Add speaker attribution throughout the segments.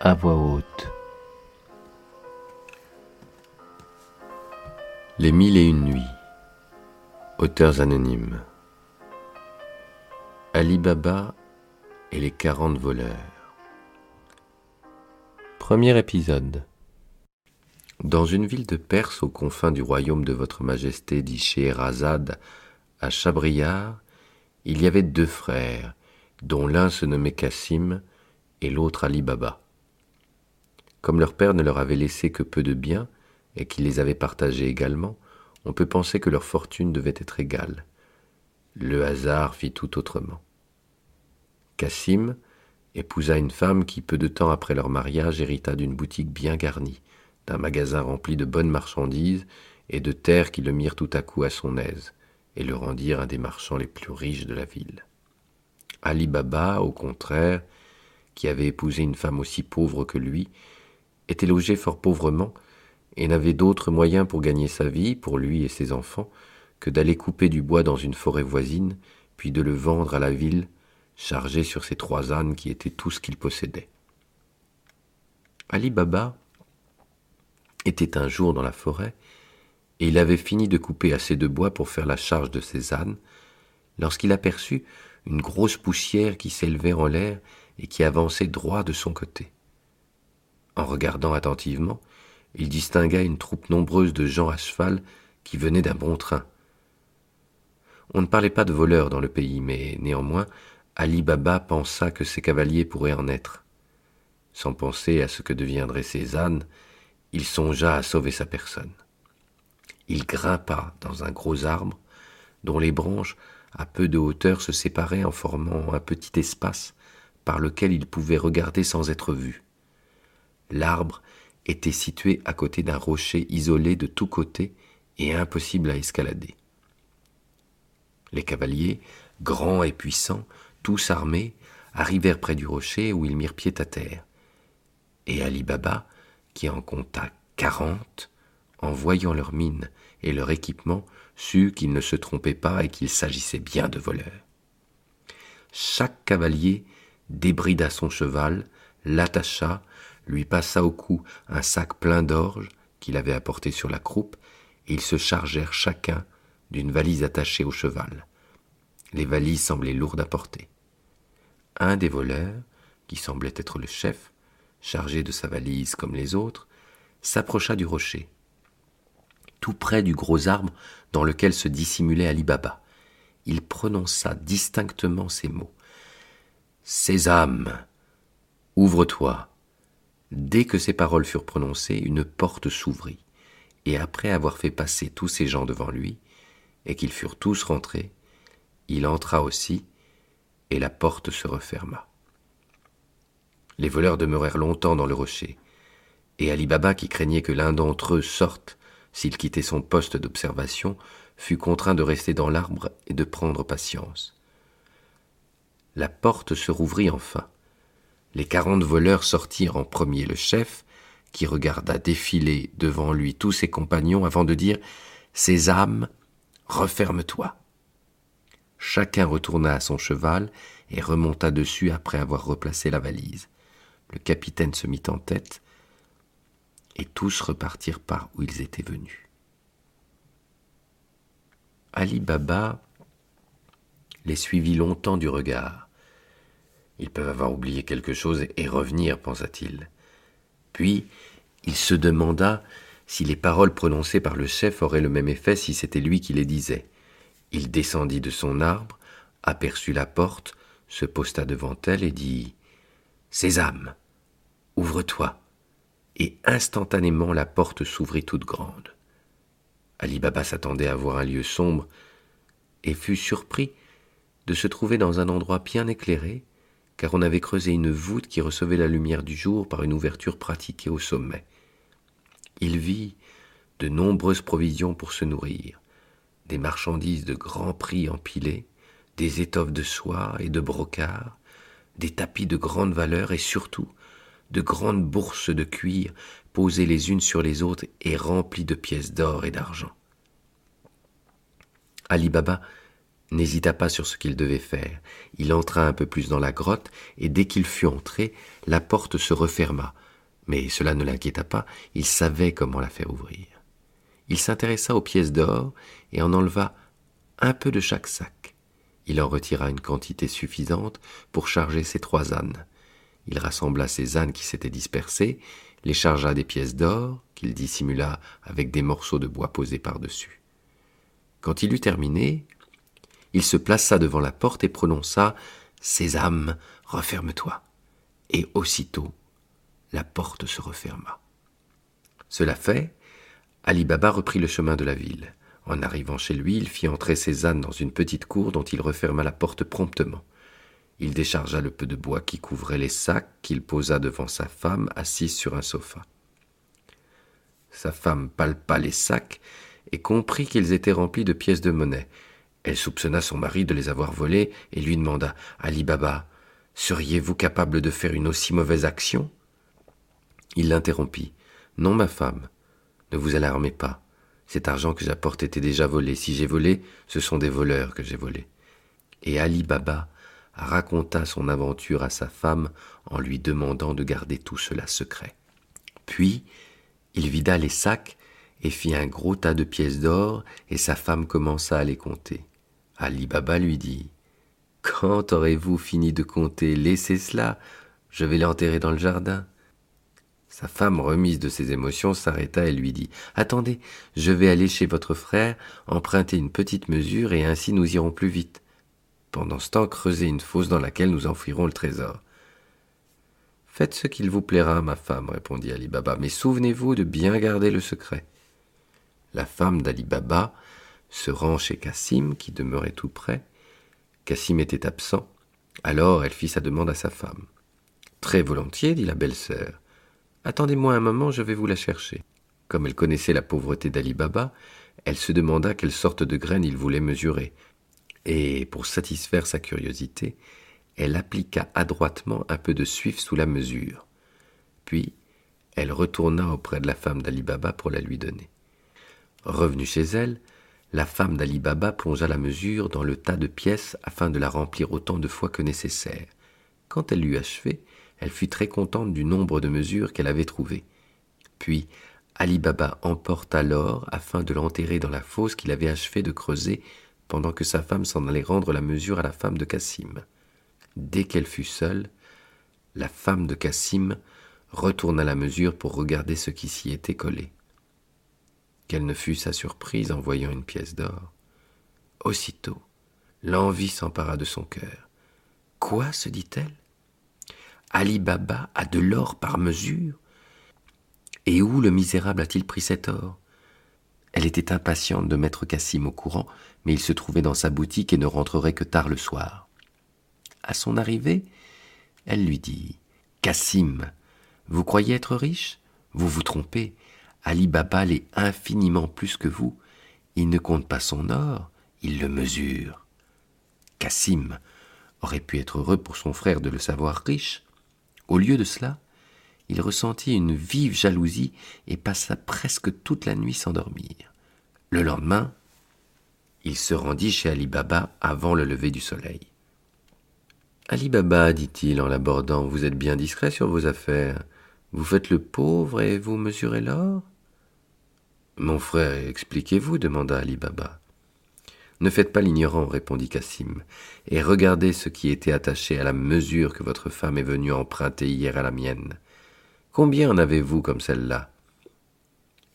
Speaker 1: à voix haute.
Speaker 2: Les 1001 nuits. Auteurs anonymes. Ali Baba et les 40 voleurs. Premier épisode. Dans une ville de Perse aux confins du royaume de votre majesté dit Scheherazade, à Chabriar, il y avait 2 frères, dont l'un se nommait Cassim et l'autre Ali Baba. Comme leur père ne leur avait laissé que peu de biens et qu'il les avait partagés également, on peut penser que leur fortune devait être égale. Le hasard fit tout autrement. Cassim épousa une femme qui, peu de temps après leur mariage, hérita d'une boutique bien garnie, d'un magasin rempli de bonnes marchandises et de terres qui le mirent tout à coup à son aise et le rendirent un des marchands les plus riches de la ville. Ali Baba, au contraire, qui avait épousé une femme aussi pauvre que lui, était logé fort pauvrement et n'avait d'autre moyen pour gagner sa vie, pour lui et ses enfants, que d'aller couper du bois dans une forêt voisine, puis de le vendre à la ville, chargé sur ses 3 ânes qui étaient tout ce qu'il possédait. Ali Baba était un jour dans la forêt, et il avait fini de couper assez de bois pour faire la charge de ses ânes, lorsqu'il aperçut une grosse poussière qui s'élevait en l'air et qui avançait droit de son côté. En regardant attentivement, il distingua une troupe nombreuse de gens à cheval qui venaient d'un bon train. On ne parlait pas de voleurs dans le pays, mais néanmoins, Ali Baba pensa que ses cavaliers pourraient en être. Sans penser à ce que deviendraient ses ânes, il songea à sauver sa personne. Il grimpa dans un gros arbre, dont les branches, à peu de hauteur, se séparaient en formant un petit espace par lequel il pouvait regarder sans être vu. L'arbre était situé à côté d'un rocher isolé de tous côtés et impossible à escalader. Les cavaliers, grands et puissants, tous armés, arrivèrent près du rocher où ils mirent pied à terre. Et Ali Baba, qui en compta 40, en voyant leur mine et leur équipement, sut qu'ils ne se trompaient pas et qu'il s'agissait bien de voleurs. Chaque cavalier débrida son cheval, l'attacha, lui passa au cou un sac plein d'orge qu'il avait apporté sur la croupe, et ils se chargèrent chacun d'une valise attachée au cheval. Les valises semblaient lourdes à porter. Un des voleurs, qui semblait être le chef, chargé de sa valise comme les autres, s'approcha du rocher, tout près du gros arbre dans lequel se dissimulait Ali Baba. Il prononça distinctement ces mots. « Sésame, ouvre-toi !» Dès que ces paroles furent prononcées, une porte s'ouvrit, et après avoir fait passer tous ces gens devant lui, et qu'ils furent tous rentrés, il entra aussi, et la porte se referma. Les voleurs demeurèrent longtemps dans le rocher, et Ali Baba, qui craignait que l'un d'entre eux sorte s'il quittait son poste d'observation, fut contraint de rester dans l'arbre et de prendre patience. La porte se rouvrit enfin. Les 40 voleurs sortirent en premier le chef, qui regarda défiler devant lui tous ses compagnons avant de dire « Sésame, referme-toi !» Chacun retourna à son cheval et remonta dessus après avoir replacé la valise. Le capitaine se mit en tête, et tous repartirent par où ils étaient venus. Ali Baba les suivit longtemps du regard. Ils peuvent avoir oublié quelque chose et revenir, pensa-t-il. Puis, il se demanda si les paroles prononcées par le chef auraient le même effet si c'était lui qui les disait. Il descendit de son arbre, aperçut la porte, se posta devant elle et dit « Sésame, ouvre-toi !» Et instantanément la porte s'ouvrit toute grande. Ali Baba s'attendait à voir un lieu sombre et fut surpris de se trouver dans un endroit bien éclairé, car on avait creusé une voûte qui recevait la lumière du jour par une ouverture pratiquée au sommet. Il vit de nombreuses provisions pour se nourrir, des marchandises de grand prix empilées, des étoffes de soie et de brocart, des tapis de grande valeur et surtout de grandes bourses de cuir posées les unes sur les autres et remplies de pièces d'or et d'argent. Ali Baba n'hésita pas sur ce qu'il devait faire. Il entra un peu plus dans la grotte, et dès qu'il fut entré, la porte se referma. Mais cela ne l'inquiéta pas, il savait comment la faire ouvrir. Il s'intéressa aux pièces d'or et en enleva un peu de chaque sac. Il en retira une quantité suffisante pour charger ses 3 ânes. Il rassembla ces ânes qui s'étaient dispersés, les chargea des pièces d'or, qu'il dissimula avec des morceaux de bois posés par-dessus. Quand il eut terminé, il se plaça devant la porte et prononça « Sésame, referme-toi » et aussitôt, la porte se referma. Cela fait, Ali Baba reprit le chemin de la ville. En arrivant chez lui, il fit entrer ses ânes dans une petite cour dont il referma la porte promptement. Il déchargea le peu de bois qui couvrait les sacs qu'il posa devant sa femme assise sur un sofa. Sa femme palpa les sacs et comprit qu'ils étaient remplis de pièces de monnaie. Elle soupçonna son mari de les avoir volés et lui demanda « Ali Baba, seriez-vous capable de faire une aussi mauvaise action ?» Il l'interrompit. « Non, ma femme, ne vous alarmez pas. Cet argent que j'apporte était déjà volé. Si j'ai volé, ce sont des voleurs que j'ai volés. » Et Ali Baba raconta son aventure à sa femme en lui demandant de garder tout cela secret. Puis, il vida les sacs et fit un gros tas de pièces d'or et sa femme commença à les compter. Ali Baba lui dit « Quand aurez-vous fini de compter? Laissez cela, je vais l'enterrer dans le jardin. » Sa femme, remise de ses émotions, s'arrêta et lui dit « Attendez, je vais aller chez votre frère, emprunter une petite mesure et ainsi nous irons plus vite. Pendant ce temps, creusez une fosse dans laquelle nous enfouirons le trésor. » « Faites ce qu'il vous plaira, ma femme, répondit Ali Baba, mais souvenez-vous de bien garder le secret. » La femme d'Ali Baba se rend chez Cassim, qui demeurait tout près. Cassim était absent, alors elle fit sa demande à sa femme. « Très volontiers, dit la belle-sœur. Attendez-moi un moment, je vais vous la chercher. » Comme elle connaissait la pauvreté d'Ali Baba, elle se demanda quelle sorte de graines il voulait mesurer. Et, pour satisfaire sa curiosité, elle appliqua adroitement un peu de suif sous la mesure. Puis, elle retourna auprès de la femme d'Ali Baba pour la lui donner. Revenue chez elle, la femme d'Ali Baba plongea la mesure dans le tas de pièces afin de la remplir autant de fois que nécessaire. Quand elle l'eut achevée, elle fut très contente du nombre de mesures qu'elle avait trouvées. Puis, Ali Baba emporta l'or afin de l'enterrer dans la fosse qu'il avait achevé de creuser pendant que sa femme s'en allait rendre la mesure à la femme de Cassim. Dès qu'elle fut seule, la femme de Cassim retourna la mesure pour regarder ce qui s'y était collé. Quelle ne fut sa surprise en voyant une pièce d'or. Aussitôt, l'envie s'empara de son cœur. « Quoi ?» se dit-elle. « Ali Baba a de l'or par mesure. Et où le misérable a-t-il pris cet or ?» Elle était impatiente de mettre Cassim au courant, mais il se trouvait dans sa boutique et ne rentrerait que tard le soir. À son arrivée, elle lui dit « Cassim, vous croyez être riche? Vous vous trompez. Ali Baba l'est infiniment plus que vous. Il ne compte pas son or, il le mesure. » Cassim aurait pu être heureux pour son frère de le savoir riche. Au lieu de cela, il ressentit une vive jalousie et passa presque toute la nuit sans dormir. Le lendemain, il se rendit chez Ali Baba avant le lever du soleil. « Ali Baba, dit-il en l'abordant, vous êtes bien discret sur vos affaires. Vous faites le pauvre et vous mesurez l'or ?»« Mon frère, expliquez-vous, demanda Ali Baba. « Ne faites pas l'ignorant, répondit Cassim, et regardez ce qui était attaché à la mesure que votre femme est venue emprunter hier à la mienne. Combien en avez-vous comme celle-là »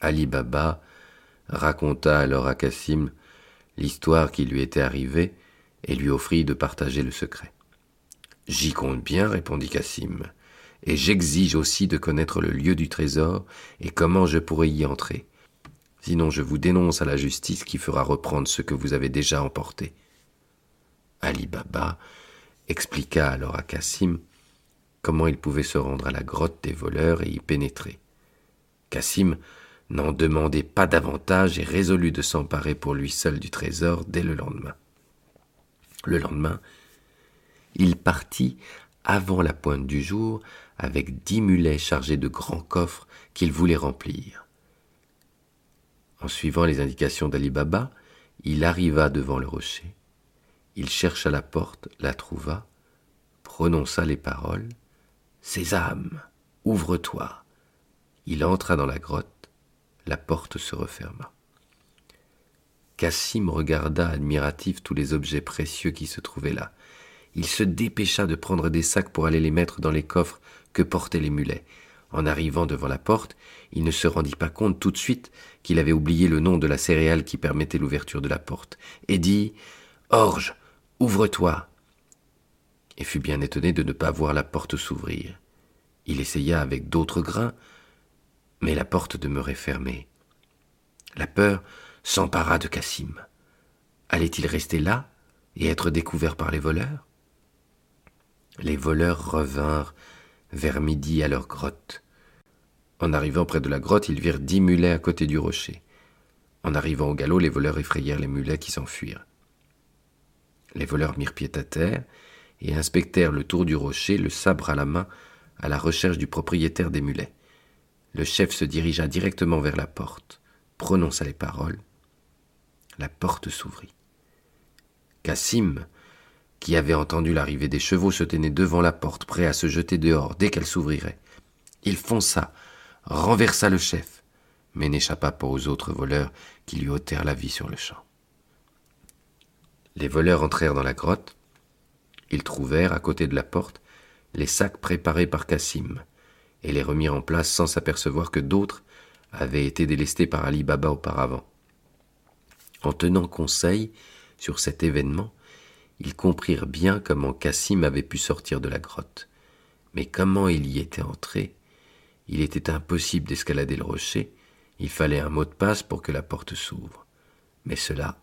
Speaker 2: Ali Baba raconta alors à Cassim l'histoire qui lui était arrivée et lui offrit de partager le secret. « J'y compte bien, répondit Cassim, et j'exige aussi de connaître le lieu du trésor et comment je pourrai y entrer. Sinon je vous dénonce à la justice qui fera reprendre ce que vous avez déjà emporté. » Ali Baba expliqua alors à Cassim comment il pouvait se rendre à la grotte des voleurs et y pénétrer. Cassim n'en demandait pas davantage et résolut de s'emparer pour lui seul du trésor dès le lendemain. Le lendemain, il partit avant la pointe du jour avec 10 mulets chargés de grands coffres qu'il voulait remplir. En suivant les indications d'Ali Baba, il arriva devant le rocher. Il chercha la porte, la trouva, prononça les paroles « Sésame, ouvre-toi !» Il entra dans la grotte, la porte se referma. Cassim regarda admiratif tous les objets précieux qui se trouvaient là. Il se dépêcha de prendre des sacs pour aller les mettre dans les coffres que portaient les mulets. En arrivant devant la porte, il ne se rendit pas compte tout de suite qu'il avait oublié le nom de la céréale qui permettait l'ouverture de la porte, et dit « Orge, ouvre-toi !» et fut bien étonné de ne pas voir la porte s'ouvrir. Il essaya avec d'autres grains, mais la porte demeurait fermée. La peur s'empara de Cassim. Allait-il rester là et être découvert par les voleurs ? Les voleurs revinrent vers midi à leur grotte. En arrivant près de la grotte, ils virent 10 mulets à côté du rocher. En arrivant au galop, les voleurs effrayèrent les mulets qui s'enfuirent. Les voleurs mirent pied à terre et inspectèrent le tour du rocher, le sabre à la main, à la recherche du propriétaire des mulets. Le chef se dirigea directement vers la porte, prononça les paroles. La porte s'ouvrit. Cassim, qui avait entendu l'arrivée des chevaux, se tenait devant la porte, prêt à se jeter dehors dès qu'elle s'ouvrirait. Il fonça, renversa le chef, mais n'échappa pas aux autres voleurs qui lui ôtèrent la vie sur le champ. Les voleurs entrèrent dans la grotte. Ils trouvèrent, à côté de la porte, les sacs préparés par Cassim, et les remirent en place sans s'apercevoir que d'autres avaient été délestés par Ali Baba auparavant. En tenant conseil sur cet événement, ils comprirent bien comment Cassim avait pu sortir de la grotte. Mais comment il y était entré ? Il était impossible d'escalader le rocher, il fallait un mot de passe pour que la porte s'ouvre. Mais cela,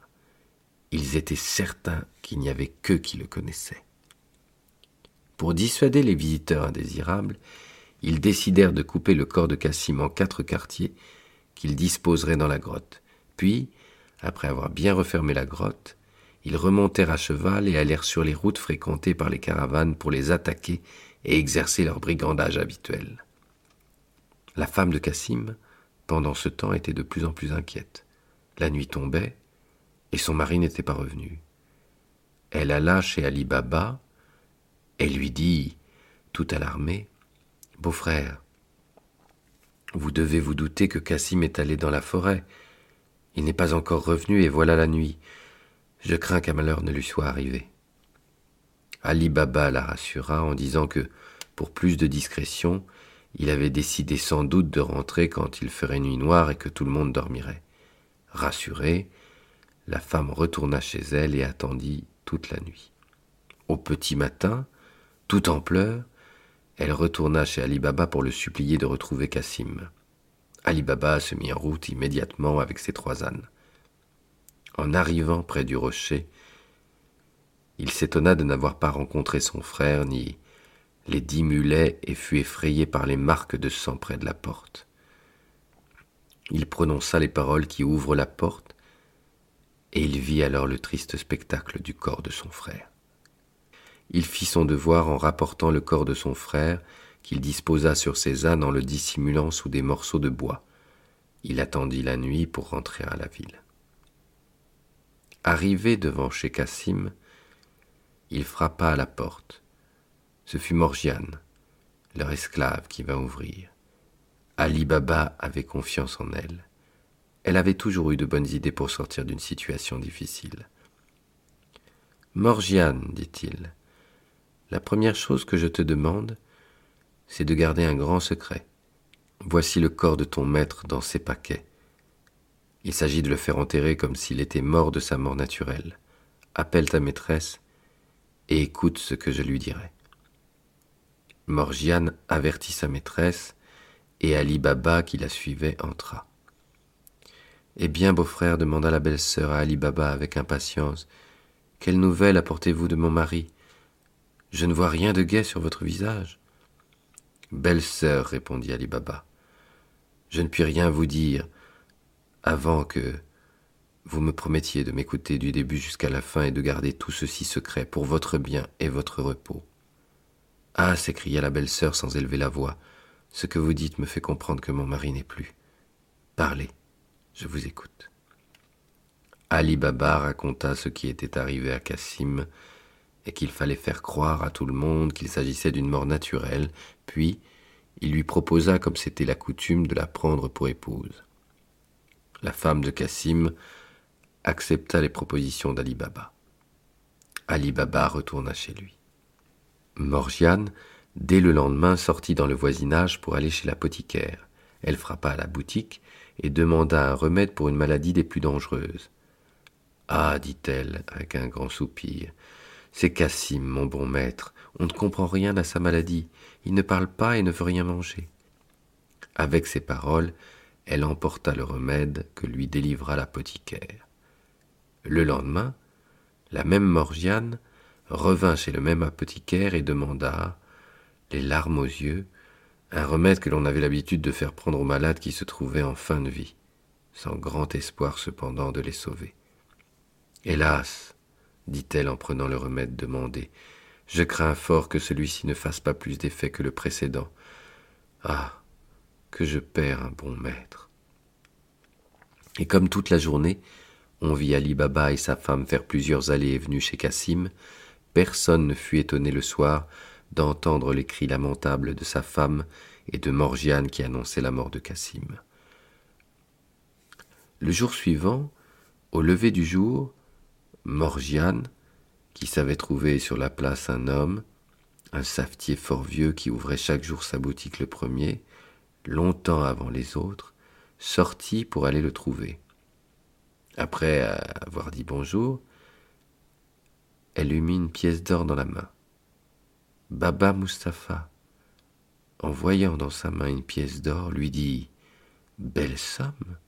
Speaker 2: ils étaient certains qu'il n'y avait qu'eux qui le connaissaient. Pour dissuader les visiteurs indésirables, ils décidèrent de couper le corps de Cassim en 4 quartiers qu'ils disposeraient dans la grotte. Puis, après avoir bien refermé la grotte, ils remontèrent à cheval et allèrent sur les routes fréquentées par les caravanes pour les attaquer et exercer leur brigandage habituel. La femme de Cassim, pendant ce temps, était de plus en plus inquiète. La nuit tombait et son mari n'était pas revenu. Elle alla chez Ali Baba et lui dit, tout alarmée, « Beau-frère, vous devez vous douter que Cassim est allé dans la forêt. Il n'est pas encore revenu et voilà la nuit. Je crains qu'un malheur ne lui soit arrivé. » Ali Baba la rassura en disant que, pour plus de discrétion, il avait décidé sans doute de rentrer quand il ferait nuit noire et que tout le monde dormirait. Rassurée, la femme retourna chez elle et attendit toute la nuit. Au petit matin, tout en pleurs, elle retourna chez Ali Baba pour le supplier de retrouver Cassim. Ali Baba se mit en route immédiatement avec ses 3 ânes. En arrivant près du rocher, il s'étonna de n'avoir pas rencontré son frère ni les 10 mulets et fut effrayé par les marques de sang près de la porte. Il prononça les paroles qui ouvrent la porte et il vit alors le triste spectacle du corps de son frère. Il fit son devoir en rapportant le corps de son frère qu'il disposa sur ses ânes en le dissimulant sous des morceaux de bois. Il attendit la nuit pour rentrer à la ville. Arrivé devant chez Cassim, il frappa à la porte. Ce fut Morgiane, leur esclave, qui vint ouvrir. Ali Baba avait confiance en elle. Elle avait toujours eu de bonnes idées pour sortir d'une situation difficile. « Morgiane, dit-il, la première chose que je te demande, c'est de garder un grand secret. Voici le corps de ton maître dans ses paquets. Il s'agit de le faire enterrer comme s'il était mort de sa mort naturelle. Appelle ta maîtresse et écoute ce que je lui dirai. » Morgiane avertit sa maîtresse et Ali Baba, qui la suivait, entra. « Eh bien, beau-frère, demanda la belle-sœur à Ali Baba avec impatience, « quelle nouvelle apportez-vous de mon mari ? Je ne vois rien de gai sur votre visage. » « Belle-sœur, répondit Ali Baba, je ne puis rien vous dire avant que vous me promettiez de m'écouter du début jusqu'à la fin et de garder tout ceci secret pour votre bien et votre repos. »« Ah » s'écria la belle-sœur sans élever la voix, « ce que vous dites me fait comprendre que mon mari n'est plus. Parlez, je vous écoute. » Ali Baba raconta ce qui était arrivé à Cassim et qu'il fallait faire croire à tout le monde qu'il s'agissait d'une mort naturelle, puis il lui proposa, comme c'était la coutume, de la prendre pour épouse. La femme de Cassim accepta les propositions d'Ali Baba. Ali Baba retourna chez lui. Morgiane, dès le lendemain, sortit dans le voisinage pour aller chez l'apothicaire. Elle frappa à la boutique et demanda un remède pour une maladie des plus dangereuses. « Ah, dit-elle avec un grand soupir, c'est Cassim, mon bon maître. On ne comprend rien à sa maladie. Il ne parle pas et ne veut rien manger. » Avec ces paroles, elle emporta le remède que lui délivra l'apothicaire. Le lendemain, la même Morgiane revint chez le même apothicaire et demanda, les larmes aux yeux, un remède que l'on avait l'habitude de faire prendre aux malades qui se trouvaient en fin de vie, sans grand espoir cependant de les sauver. « Hélas, dit-elle en prenant le remède demandé, je crains fort que celui-ci ne fasse pas plus d'effet que le précédent. Ah, que je perds un bon maître. » Et comme toute la journée, on vit Ali Baba et sa femme faire plusieurs allées et venues chez Cassim, personne ne fut étonné le soir d'entendre les cris lamentables de sa femme et de Morgiane qui annonçaient la mort de Cassim. Le jour suivant, au lever du jour, Morgiane, qui savait trouver sur la place un homme, un savetier fort vieux qui ouvrait chaque jour sa boutique le premier, longtemps avant les autres, sortit pour aller le trouver. Après avoir dit bonjour, elle lui mit une pièce d'or dans la main. Baba Mustapha, en voyant dans sa main une pièce d'or, lui dit « Belle somme,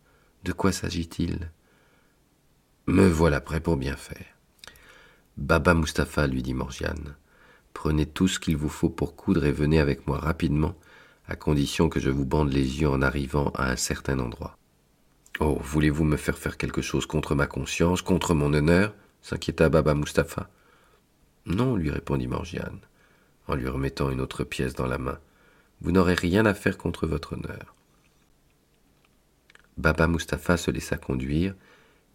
Speaker 2: de quoi s'agit-il ?»« Me voilà prêt pour bien faire. » Baba Mustapha, lui dit Morgiane, prenez tout ce qu'il vous faut pour coudre et venez avec moi rapidement, à condition que je vous bande les yeux en arrivant à un certain endroit. Oh, voulez-vous me faire quelque chose contre ma conscience, contre mon honneur s'inquiéta Baba Mustapha. Non, lui répondit Morgiane, en lui remettant une autre pièce dans la main. Vous n'aurez rien à faire contre votre honneur. Baba Mustapha se laissa conduire,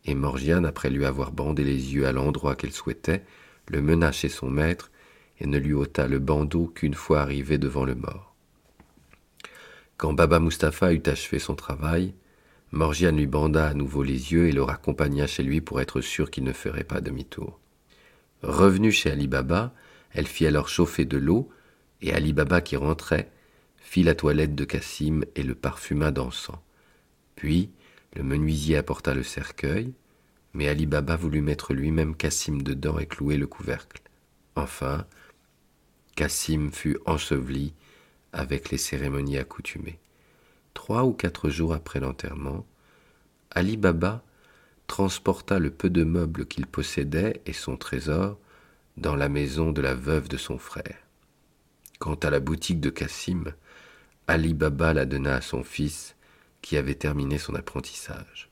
Speaker 2: et Morgiane, après lui avoir bandé les yeux à l'endroit qu'elle souhaitait, le mena chez son maître et ne lui ôta le bandeau qu'une fois arrivé devant le mort. Quand Baba Mustapha eut achevé son travail, Morgiane lui banda à nouveau les yeux et le raccompagna chez lui pour être sûre qu'il ne ferait pas demi-tour. Revenue chez Ali Baba, elle fit alors chauffer de l'eau, et Ali Baba, qui rentrait, fit la toilette de Cassim et le parfuma d'encens. Puis, le menuisier apporta le cercueil, mais Ali Baba voulut mettre lui-même Cassim dedans et clouer le couvercle. Enfin, Cassim fut enseveli avec les cérémonies accoutumées. 3 ou 4 jours après l'enterrement, Ali Baba transporta le peu de meubles qu'il possédait et son trésor dans la maison de la veuve de son frère. Quant à la boutique de Cassim, Ali Baba la donna à son fils qui avait terminé son apprentissage.